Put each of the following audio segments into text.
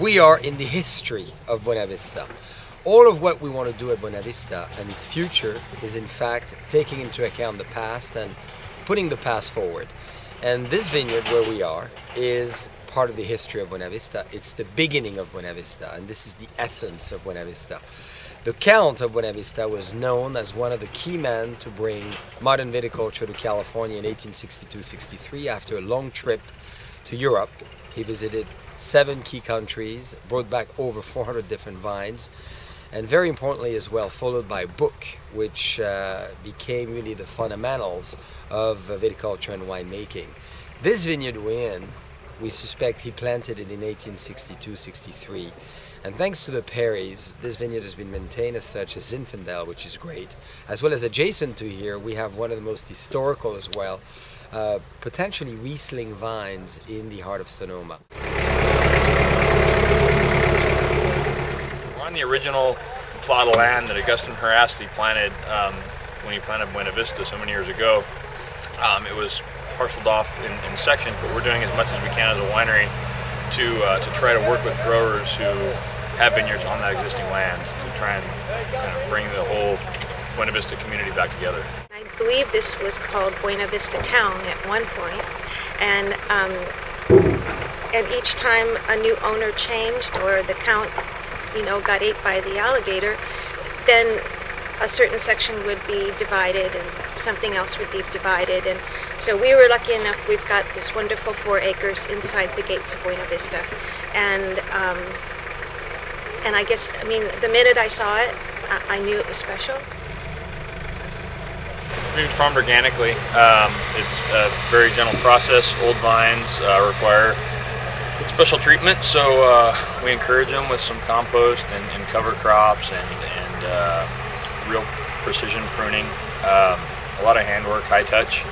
we are in the history of Buena Vista. All of what we want to do at Buena Vista and its future is in fact taking into account the past and putting the past forward. And this vineyard where we are is part of the history of Buena Vista. It's the beginning of Buena Vista, and this is the essence of Buena Vista. The Count of Buena Vista was known as one of the key men to bring modern viticulture to California in 1862-63 after a long trip to Europe. He visited 7 key countries, brought back over 400 different vines, and very importantly as well, followed by a book which became really the fundamentals of viticulture and winemaking. This vineyard we're in, we suspect he planted it in 1862-63. And thanks to the Perrys, this vineyard has been maintained as such as Zinfandel, which is great. As well as adjacent to here, we have one of the most historical as well, potentially Riesling vines in the heart of Sonoma. We're on the original plot of land that Count Haraszthy planted when he planted Buena Vista so many years ago. It was parceled off in sections, but we're doing as much as we can as a winery to try to work with growers who have vineyards on that existing land to try and kind of bring the whole Buena Vista community back together. I believe this was called Buena Vista Town at one point, and each time a new owner changed or the Count, got ate by the alligator, then a certain section would be divided and something else would be divided. And so we were lucky enough, we've got this wonderful 4 acres inside the gates of Buena Vista. And I guess, the minute I saw it, I knew it was special. It's farmed organically. It's a very gentle process. Old vines require special treatment, so we encourage them with some compost and cover crops and real precision pruning, a lot of handwork, high touch.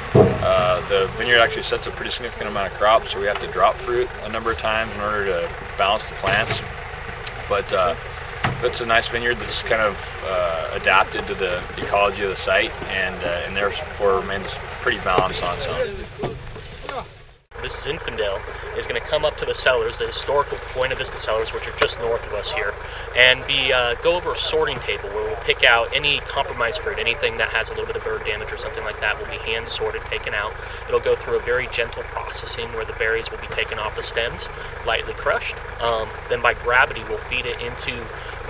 The vineyard actually sets a pretty significant amount of crops, so we have to drop fruit a number of times in order to balance the plants. But it's a nice vineyard that's kind of adapted to the ecology of the site, and therefore remains pretty balanced on its own. This Zinfandel is going to come up to the cellars, the historical Buena Vista cellars, which are just north of us here, and go over a sorting table where we'll pick out any compromised fruit, anything that has a little bit of bird damage or something like that will be hand sorted, taken out. It'll go through a very gentle processing where the berries will be taken off the stems, lightly crushed. Then by gravity we'll feed it into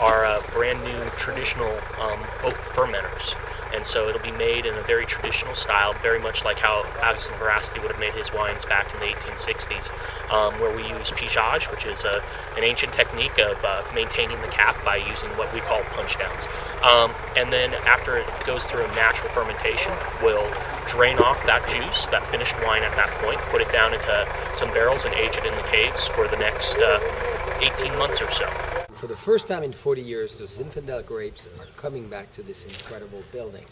our brand new traditional oak fermenters. And so it'll be made in a very traditional style, very much like how Count Haraszthy would have made his wines back in the 1860s, where we use pigeage, which is an ancient technique of maintaining the cap by using what we call punch downs. And then after it goes through a natural fermentation, we'll drain off that juice, that finished wine at that point, put it down into some barrels and age it in the caves for the next 18 months or so. For the first time in 40 years, those Zinfandel grapes are coming back to this incredible building.